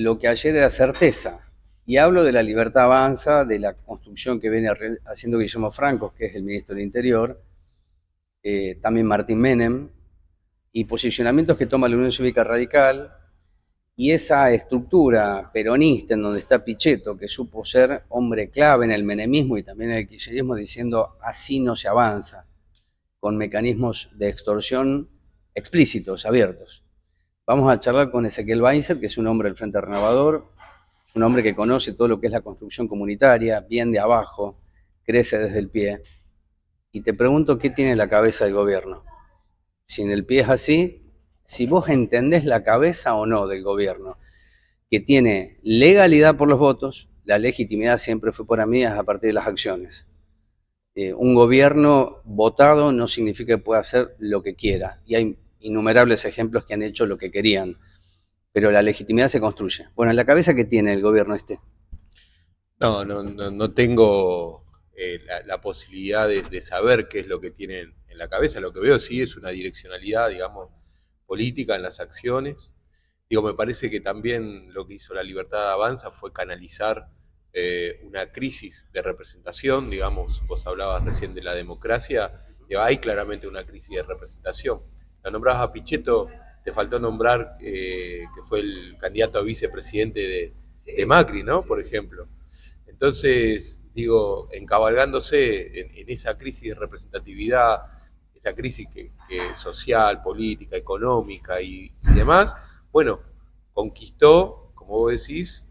lo que ayer era certeza. Y hablo de la Libertad Avanza, de la construcción que viene haciendo Guillermo Franco, que es el ministro del Interior, también Martín Menem, y posicionamientos que toma la Unión Cívica Radical, y esa estructura peronista en donde está Pichetto, que supo ser hombre clave en el menemismo y también en el kirchnerismo, diciendo así no se avanza, con mecanismos de extorsión explícitos, abiertos. Vamos a charlar con Ezequiel Weisser, que es un hombre del Frente Renovador, es un hombre que conoce todo lo que es la construcción comunitaria, bien de abajo, crece desde el pie. Y te pregunto, ¿qué tiene la cabeza del gobierno? Si en el pie es así, si vos entendés la cabeza o no del gobierno, que tiene legalidad por los votos, la legitimidad siempre fue por amigas a partir de las acciones. Un gobierno votado no significa que pueda hacer lo que quiera, y hay innumerables ejemplos que han hecho lo que querían, pero la legitimidad se construye. Bueno, ¿en la cabeza qué tiene el gobierno este? No tengo la posibilidad de saber qué es lo que tienen en la cabeza. Lo que veo sí es una direccionalidad, digamos, política en las acciones. Digo, me parece que también lo que hizo la Libertad Avanza fue canalizar una crisis de representación, digamos, vos hablabas recién de la democracia, digo, hay claramente una crisis de representación. La nombrabas a Pichetto, te faltó nombrar que fue el candidato a vicepresidente de Macri, ¿no? Por ejemplo. Entonces, digo, encabalgándose en esa crisis de representatividad, esa crisis que social, política, económica y demás, bueno, conquistó, como vos decís,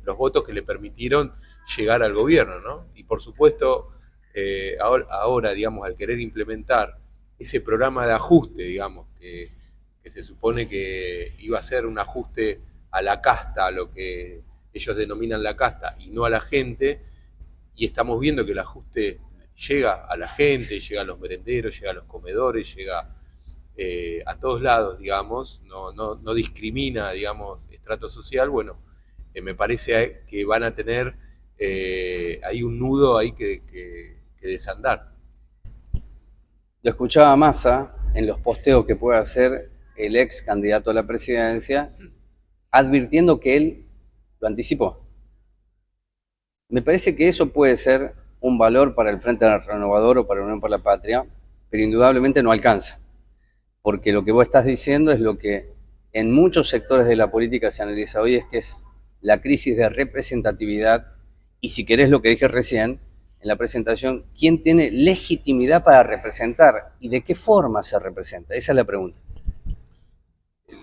los votos que le permitieron llegar al gobierno, ¿no? Y por supuesto, ahora, digamos, al querer implementar ese programa de ajuste, digamos, que se supone que iba a ser un ajuste a la casta, a lo que ellos denominan la casta, y no a la gente, y estamos viendo que el ajuste llega a la gente, llega a los merenderos, llega a los comedores, llega a todos lados, digamos, no discrimina, digamos, estrato social. Bueno, me parece que van a tener ahí un nudo ahí que desandar. Lo escuchaba a Massa en los posteos que puede hacer el ex candidato a la presidencia, advirtiendo que él lo anticipó. Me parece que eso puede ser un valor para el Frente Renovador o para la Unión por la Patria, pero indudablemente no alcanza, porque lo que vos estás diciendo es lo que en muchos sectores de la política se analiza hoy, es que es la crisis de representatividad, y si querés lo que dije recién en la presentación, ¿quién tiene legitimidad para representar y de qué forma se representa? Esa es la pregunta.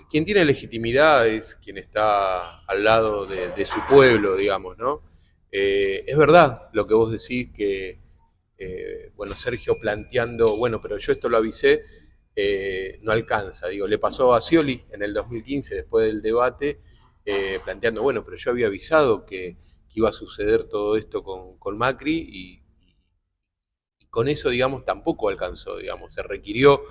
Quien tiene legitimidad es quien está al lado de su pueblo, digamos, ¿no? Es verdad lo que vos decís, que, bueno, Sergio planteando, bueno, pero yo esto lo avisé, no alcanza. Digo, le pasó a Scioli en el 2015, después del debate, planteando, bueno, pero yo había avisado que iba a suceder todo esto con Macri, y con eso, digamos, tampoco alcanzó, digamos, se requirió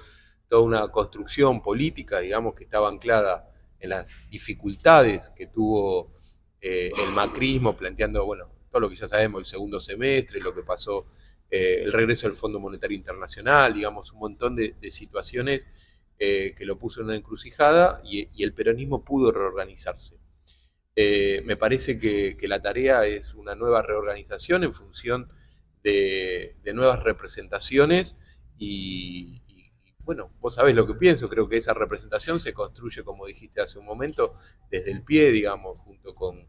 toda una construcción política, digamos, que estaba anclada en las dificultades que tuvo el macrismo, planteando, bueno, todo lo que ya sabemos, el segundo semestre, lo que pasó, el regreso del Fondo Monetario Internacional, digamos, un montón de situaciones que lo puso en una encrucijada, y el peronismo pudo reorganizarse. Me parece que la tarea es una nueva reorganización en función de nuevas representaciones, y bueno, vos sabés lo que pienso, creo que esa representación se construye, como dijiste hace un momento, desde el pie, digamos, junto con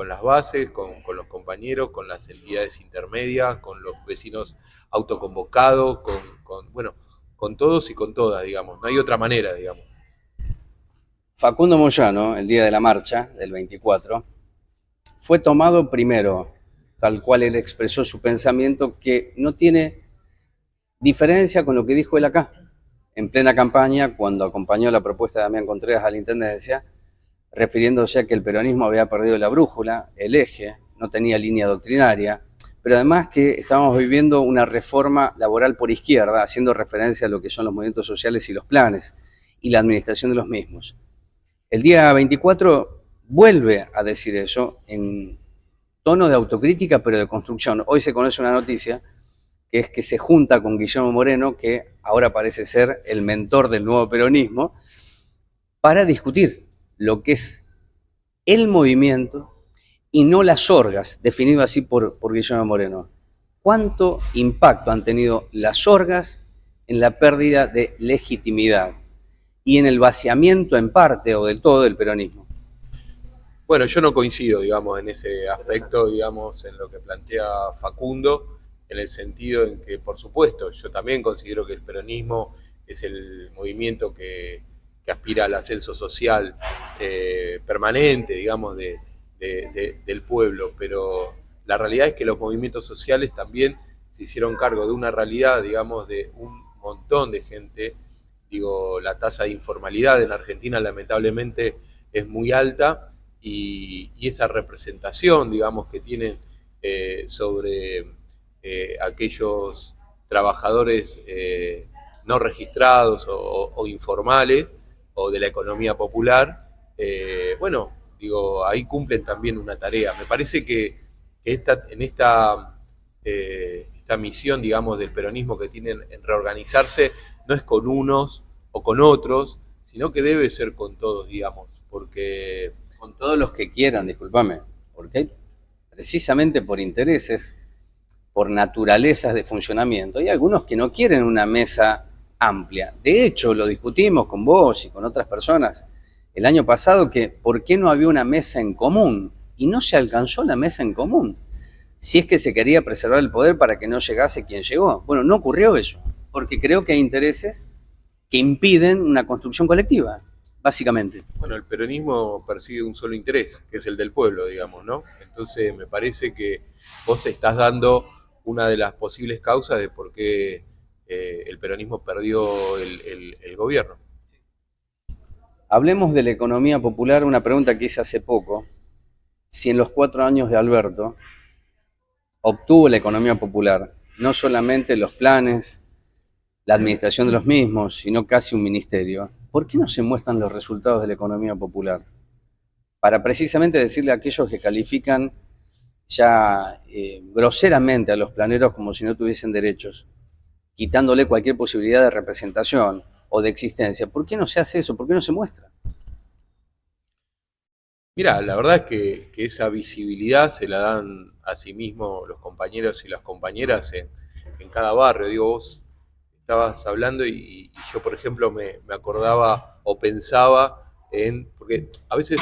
las bases, con los compañeros, con las entidades intermedias, con los vecinos autoconvocados, bueno, con todos y con todas, digamos, no hay otra manera, digamos. Facundo Moyano, el día de la marcha del 24, fue tomado primero, tal cual él expresó su pensamiento, que no tiene diferencia con lo que dijo él acá, en plena campaña, cuando acompañó la propuesta de Damián Contreras a la Intendencia, refiriéndose a que el peronismo había perdido la brújula, el eje, no tenía línea doctrinaria, pero además que estábamos viviendo una reforma laboral por izquierda, haciendo referencia a lo que son los movimientos sociales y los planes, y la administración de los mismos. El día 24 vuelve a decir eso en tono de autocrítica, pero de construcción. Hoy se conoce una noticia, que es que se junta con Guillermo Moreno, que ahora parece ser el mentor del nuevo peronismo, para discutir lo que es el movimiento y no las orgas, definido así por Guillermo Moreno. ¿Cuánto impacto han tenido las orgas en la pérdida de legitimidad y en el vaciamiento en parte o del todo del peronismo? Bueno, yo no coincido, digamos, en ese aspecto, digamos, en lo que plantea Facundo, en el sentido en que, por supuesto, yo también considero que el peronismo es el movimiento que aspira al ascenso social permanente, digamos, del pueblo, pero la realidad es que los movimientos sociales también se hicieron cargo de una realidad, digamos, de un montón de gente. Digo, la tasa de informalidad en Argentina lamentablemente es muy alta y esa representación, digamos, que tienen sobre aquellos trabajadores no registrados o informales o de la economía popular, bueno, digo, ahí cumplen también una tarea. Me parece que esta misión, digamos, del peronismo que tienen en reorganizarse no es con unos o con otros, sino que debe ser con todos, digamos, porque Con todos los que quieran, discúlpame, porque hay, precisamente por intereses, por naturalezas de funcionamiento, hay algunos que no quieren una mesa amplia. De hecho, lo discutimos con vos y con otras personas el año pasado, que por qué no había una mesa en común, y no se alcanzó la mesa en común, si es que se quería preservar el poder para que no llegase quien llegó. Bueno, no ocurrió eso, porque creo que hay intereses que impiden una construcción colectiva, básicamente. bueno, el peronismo persigue un solo interés, que es el del pueblo, digamos, ¿no? Entonces me parece que vos estás dando una de las posibles causas de por qué el peronismo perdió el gobierno. Hablemos de la economía popular, una pregunta que hice hace poco. Si en los 4 años de Alberto obtuvo la economía popular no solamente los planes, la administración de los mismos, sino casi un ministerio, ¿por qué no se muestran los resultados de la economía popular? Para precisamente decirle a aquellos que califican ya groseramente a los planeros como si no tuviesen derechos, quitándole cualquier posibilidad de representación o de existencia. ¿Por qué no se hace eso? ¿Por qué no se muestra? Mira, la verdad es que esa visibilidad se la dan a sí mismos los compañeros y las compañeras en cada barrio. Digo, vos estabas hablando y yo, por ejemplo, me acordaba o pensaba porque a veces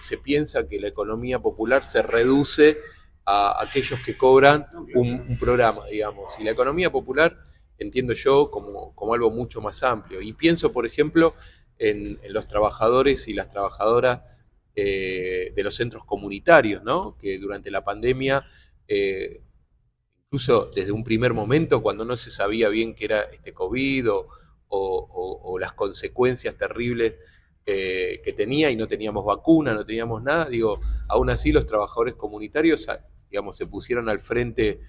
se piensa que la economía popular se reduce a aquellos que cobran un programa, digamos. Y la economía popular entiendo yo como algo mucho más amplio. Y pienso, por ejemplo, en los trabajadores y las trabajadoras de los centros comunitarios, ¿no? Que durante la pandemia, incluso desde un primer momento, cuando no se sabía bien qué era este COVID o las consecuencias terribles que tenía y no teníamos vacuna, no teníamos nada, digo, aún así los trabajadores comunitarios, digamos, se pusieron al frente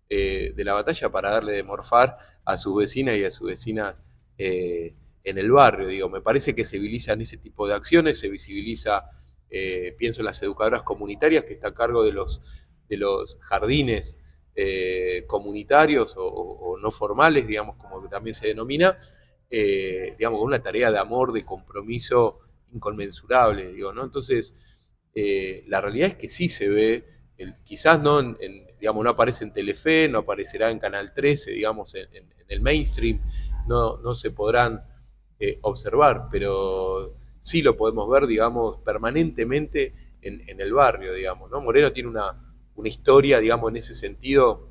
de la batalla para darle de morfar a sus vecinas y a sus vecinas en el barrio. Digo, me parece que se visibilizan ese tipo de acciones, se visibiliza, pienso en las educadoras comunitarias que está a cargo de los jardines comunitarios o no formales, digamos, como que también se denomina, digamos, con una tarea de amor, de compromiso inconmensurable, digo, ¿no? Entonces, la realidad es que sí se ve, quizás no, digamos, no aparece en Telefe, no aparecerá en Canal 13, digamos, en el mainstream, no se podrán observar, pero sí lo podemos ver, digamos, permanentemente en el barrio, digamos, ¿no? Moreno tiene una historia, digamos, en ese sentido.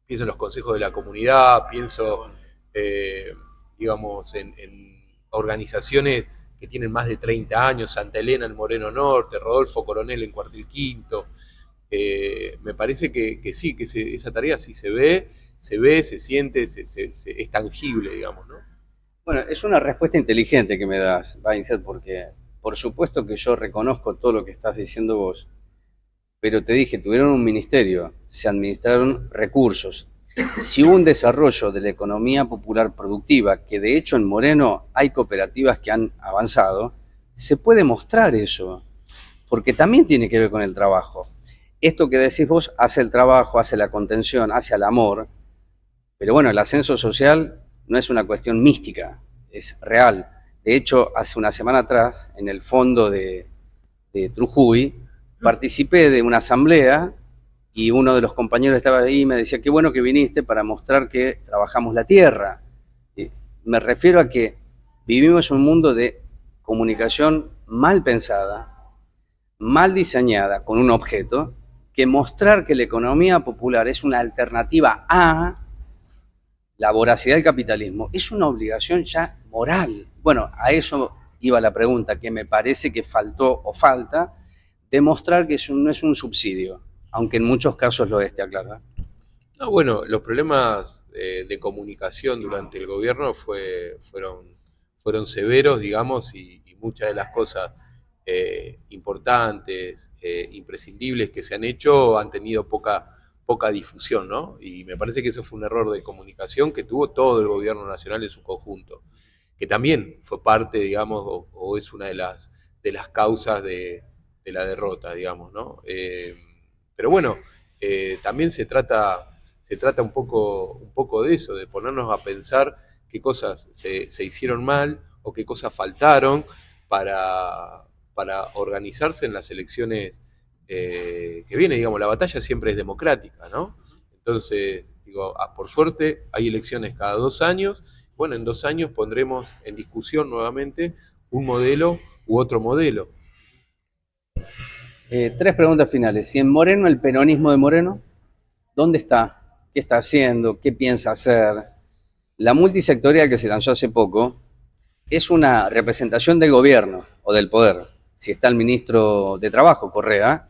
Pienso en los consejos de la comunidad, pienso, eh, digamos, en organizaciones que tienen más de 30 años, Santa Elena en Moreno Norte, Rodolfo Coronel en Cuartil Quinto. Me parece que sí, que esa tarea sí se siente, es tangible, digamos, ¿no? Bueno, es una respuesta inteligente que me das, Vincent, porque por supuesto que yo reconozco todo lo que estás diciendo vos, pero te dije, tuvieron un ministerio, se administraron recursos. Si hubo un desarrollo de la economía popular productiva, que de hecho en Moreno hay cooperativas que han avanzado, se puede mostrar eso, porque también tiene que ver con el trabajo. Esto que decís vos hace el trabajo, hace la contención, hace el amor, pero bueno, el ascenso social no es una cuestión mística, es real. De hecho, hace una semana atrás, en el fondo de Trujuy, participé de una asamblea y uno de los compañeros estaba ahí y me decía, qué bueno que viniste para mostrar que trabajamos la tierra. Me refiero a que vivimos un mundo de comunicación mal pensada, mal diseñada con un objeto, que mostrar que la economía popular es una alternativa a la voracidad del capitalismo es una obligación ya moral. Bueno, a eso iba la pregunta, que me parece que faltó o falta, demostrar que eso no es un subsidio, aunque en muchos casos lo es, te aclaro. No, bueno, los problemas de comunicación durante el gobierno fueron severos, digamos, y muchas de las cosas importantes, imprescindibles que se han hecho han tenido poca difusión, ¿no? Y me parece que eso fue un error de comunicación que tuvo todo el gobierno nacional en su conjunto, que también fue parte, digamos, o es una de las causas de la derrota, digamos, ¿no? Pero bueno, también se trata un poco de eso, de ponernos a pensar qué cosas se hicieron mal o qué cosas faltaron para organizarse en las elecciones que vienen. Digamos, la batalla siempre es democrática, ¿no? Entonces, digo, por suerte hay elecciones cada 2 años. Bueno, en 2 años pondremos en discusión nuevamente un modelo u otro modelo. Tres preguntas finales. Si en Moreno, el peronismo de Moreno, ¿dónde está? ¿Qué está haciendo? ¿Qué piensa hacer? La multisectorial que se lanzó hace poco es una representación del gobierno o del poder. Si está el ministro de Trabajo, Correa,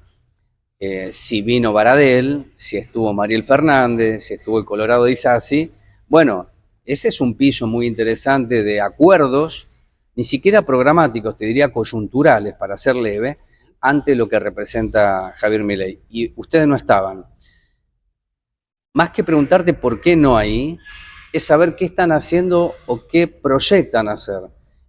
si vino Baradel, si estuvo Mariel Fernández, si estuvo el Colorado de Isasi. Bueno, ese es un piso muy interesante de acuerdos, ni siquiera programáticos, te diría coyunturales, para ser leve, ante lo que representa Javier Milei. Y ustedes no estaban. Más que preguntarte por qué no ahí, es saber qué están haciendo o qué proyectan hacer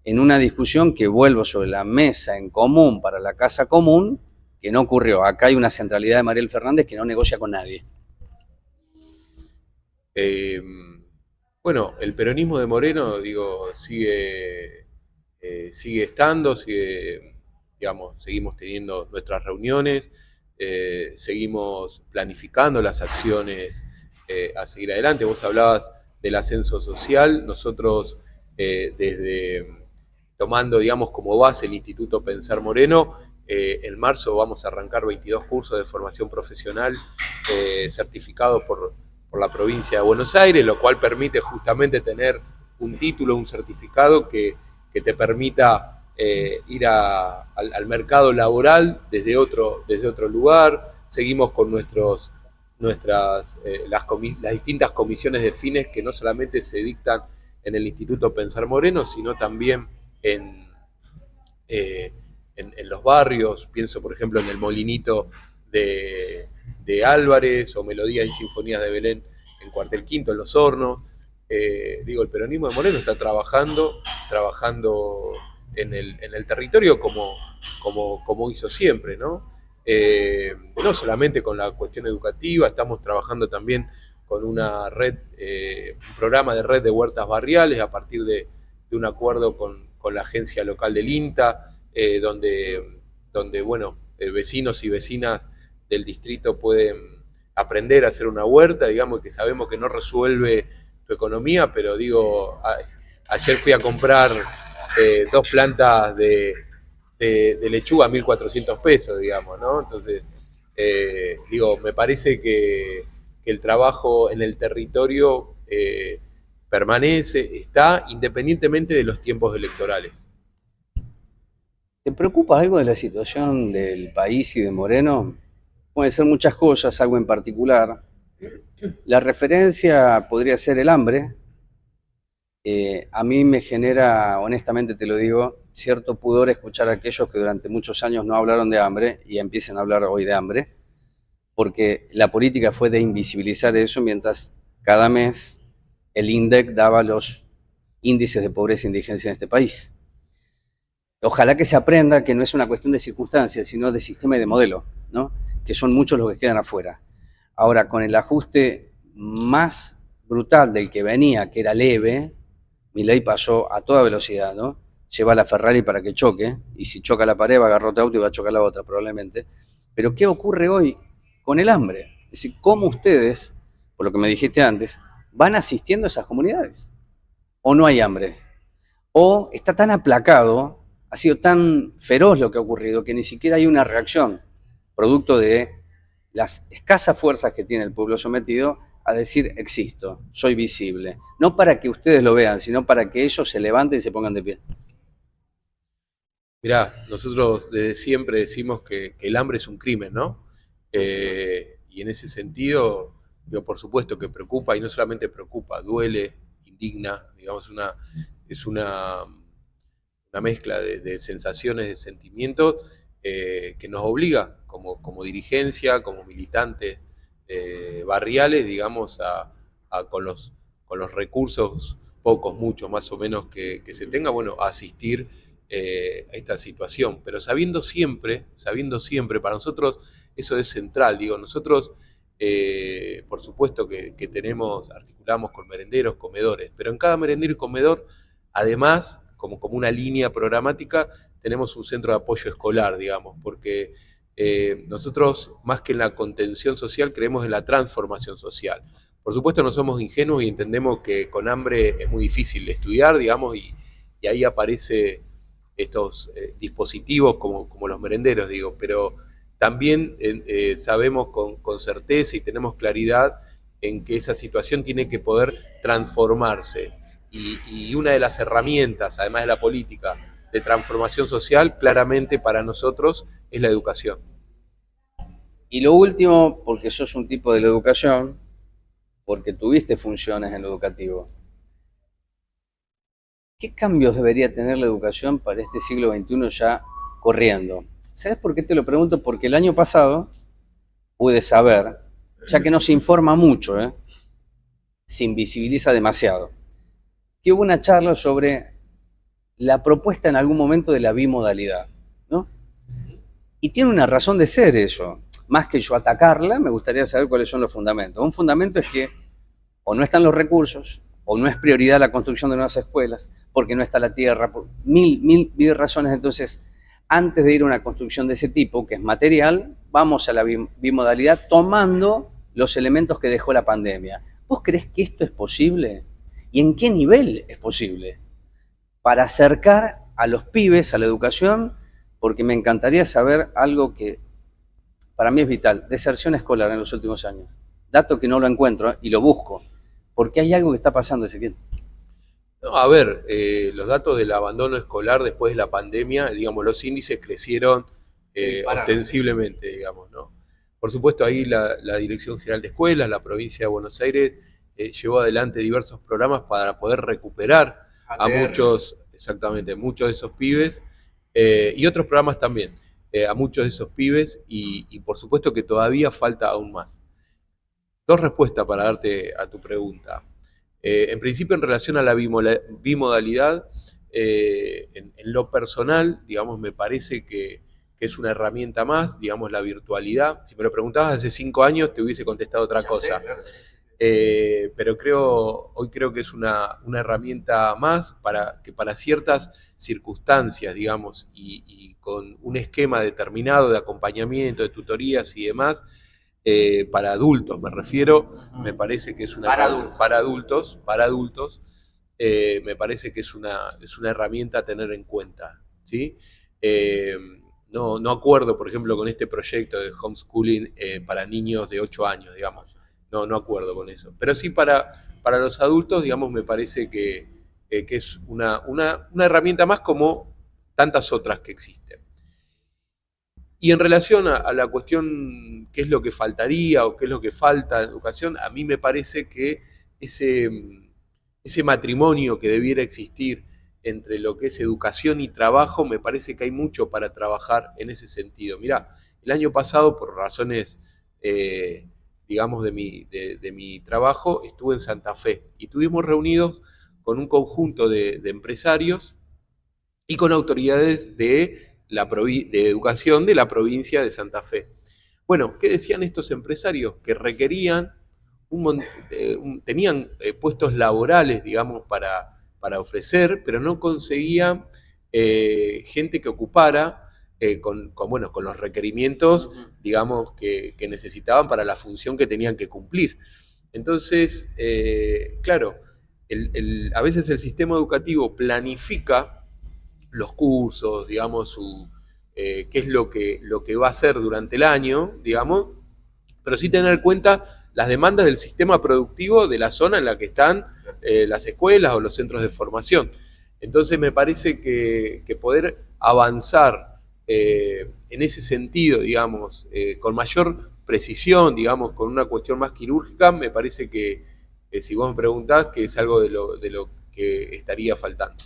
en una discusión que vuelvo sobre la mesa en común para la casa común, que no ocurrió. Acá hay una centralidad de Mariel Fernández que no negocia con nadie. Eh, bueno, el peronismo de Moreno, digo, sigue estando, digamos, seguimos teniendo nuestras reuniones, seguimos planificando las acciones a seguir adelante. Vos hablabas del ascenso social, nosotros tomando, digamos, como base el Instituto Pensar Moreno, en marzo vamos a arrancar 22 cursos de formación profesional certificados por la provincia de Buenos Aires, lo cual permite justamente tener un título, un certificado que te permita ir al mercado laboral desde otro lugar. Seguimos con las distintas comisiones de fines que no solamente se dictan en el Instituto Pensar Moreno, sino también en los barrios. Pienso, por ejemplo, en el Molinito de Álvarez o Melodías y Sinfonías de Belén en Cuartel Quinto, en Los Hornos. El peronismo de Moreno está trabajando en el territorio como hizo siempre, ¿no? No solamente con la cuestión educativa, estamos trabajando también con una red, un programa de red de huertas barriales a partir de un acuerdo con la agencia local del INTA, donde bueno, vecinos y vecinas del distrito pueden aprender a hacer una huerta, digamos, que sabemos que no resuelve tu economía, pero digo, ayer fui a comprar 2 plantas de lechuga a 1.400 pesos, digamos, ¿no? Entonces, me parece que el trabajo en el territorio permanece, está, independientemente de los tiempos electorales. ¿Te preocupa algo de la situación del país y de Moreno? Puede ser muchas cosas, algo en particular. La referencia podría ser el hambre. A mí me genera, honestamente te lo digo, cierto pudor escuchar a aquellos que durante muchos años no hablaron de hambre y empiecen a hablar hoy de hambre, porque la política fue de invisibilizar eso mientras cada mes el INDEC daba los índices de pobreza e indigencia en este país. Ojalá que se aprenda que no es una cuestión de circunstancias, sino de sistema y de modelo, ¿no? Que son muchos los que quedan afuera. Ahora, con el ajuste más brutal del que venía, que era leve, Milei pasó a toda velocidad, ¿no? lleva la Ferrari para que choque, y si choca la pared va a agarrar otro auto y va a chocar la otra probablemente. Pero ¿qué ocurre hoy con el hambre? Es decir, ¿cómo ustedes, por lo que me dijiste antes, van asistiendo a esas comunidades? ¿O no hay hambre? ¿O está tan aplacado, ha sido tan feroz lo que ha ocurrido, que ni siquiera hay una reacción, producto de las escasas fuerzas que tiene el pueblo sometido, a decir existo, soy visible? No para que ustedes lo vean, sino para que ellos se levanten y se pongan de pie. Mirá, nosotros desde siempre decimos que el hambre es un crimen, ¿no? Y en ese sentido, digo, por supuesto que preocupa, y no solamente preocupa, duele, indigna, digamos, es una mezcla de sensaciones, de sentimientos que nos obliga como dirigencia, como militantes barriales, digamos, con los recursos, pocos, muchos más o menos que se tenga, bueno, a asistir a esta situación. Pero sabiendo siempre, para nosotros eso es central, digo, nosotros por supuesto que articulamos con merenderos, comedores, pero en cada merendero y comedor, además, como una línea programática, tenemos un centro de apoyo escolar, digamos, porque nosotros, más que en la contención social, creemos en la transformación social. Por supuesto, no somos ingenuos y entendemos que con hambre es muy difícil estudiar, digamos, y ahí aparece estos dispositivos como los merenderos, digo, pero también sabemos con certeza y tenemos claridad en que esa situación tiene que poder transformarse. Y una de las herramientas, además de la política de transformación social, claramente para nosotros es la educación. Y lo último, porque sos un tipo de la educación, porque tuviste funciones en lo educativo, ¿qué cambios debería tener la educación para este siglo XXI ya corriendo? ¿Sabes por qué te lo pregunto? Porque el año pasado pude saber, ya que no se informa mucho, se invisibiliza demasiado, que hubo una charla sobre la propuesta en algún momento de la bimodalidad, ¿no? Y tiene una razón de ser eso. Más que yo atacarla, me gustaría saber cuáles son los fundamentos. Un fundamento es que o no están los recursos, o no es prioridad la construcción de nuevas escuelas, porque no está la tierra, por mil razones. Entonces, antes de ir a una construcción de ese tipo, que es material, vamos a la bimodalidad tomando los elementos que dejó la pandemia. ¿Vos creés que esto es posible? ¿Y en qué nivel es posible? Para acercar a los pibes a la educación, porque me encantaría saber algo que para mí es vital: deserción escolar en los últimos años. Dato que no lo encuentro y lo busco, porque hay algo que está pasando, Ezequiel. No, a ver, los datos del abandono escolar después de la pandemia, digamos, los índices crecieron ostensiblemente, digamos, ¿no? Por supuesto, ahí la Dirección General de Escuelas, la provincia de Buenos Aires, llevó adelante diversos programas para poder recuperar a muchos, exactamente, muchos de esos pibes, y otros programas también, a muchos de esos pibes, y por supuesto que todavía falta aún más. Dos respuestas para darte a tu pregunta. En principio, en relación a la bimodalidad, en lo personal, digamos, me parece que es una herramienta más, digamos, la virtualidad. Si me lo preguntabas hace 5 años, te hubiese contestado otra cosa. Pero hoy creo que es una herramienta más para ciertas circunstancias, digamos, y con un esquema determinado de acompañamiento, de tutorías y demás, para adultos, me refiero, me parece que es una para adultos, me parece que es una herramienta a tener en cuenta, ¿sí? No acuerdo, por ejemplo, con este proyecto de homeschooling para niños de 8 años, digamos. No acuerdo con eso. Pero sí para los adultos, digamos, me parece que es una herramienta más como tantas otras que existen. Y en relación a la cuestión, qué es lo que faltaría o qué es lo que falta en educación, a mí me parece que ese matrimonio que debiera existir entre lo que es educación y trabajo, me parece que hay mucho para trabajar en ese sentido. Mirá, el año pasado, por razones, digamos, de mi trabajo, estuve en Santa Fe y estuvimos reunidos con un conjunto de empresarios y con autoridades de educación de la provincia de Santa Fe. Bueno, ¿qué decían estos empresarios? Que requerían, tenían puestos laborales, digamos, para ofrecer, pero no conseguían gente que ocupara bueno, con los requerimientos, digamos, que necesitaban para la función que tenían que cumplir. Entonces, claro, a veces el sistema educativo planifica los cursos, digamos, qué es lo que va a hacer durante el año, digamos, pero sí tener en cuenta las demandas del sistema productivo de la zona en la que están las escuelas o los centros de formación. Entonces me parece que poder avanzar en ese sentido, digamos, con mayor precisión, digamos, con una cuestión más quirúrgica, me parece que si vos me preguntás, que es algo de lo que estaría faltando.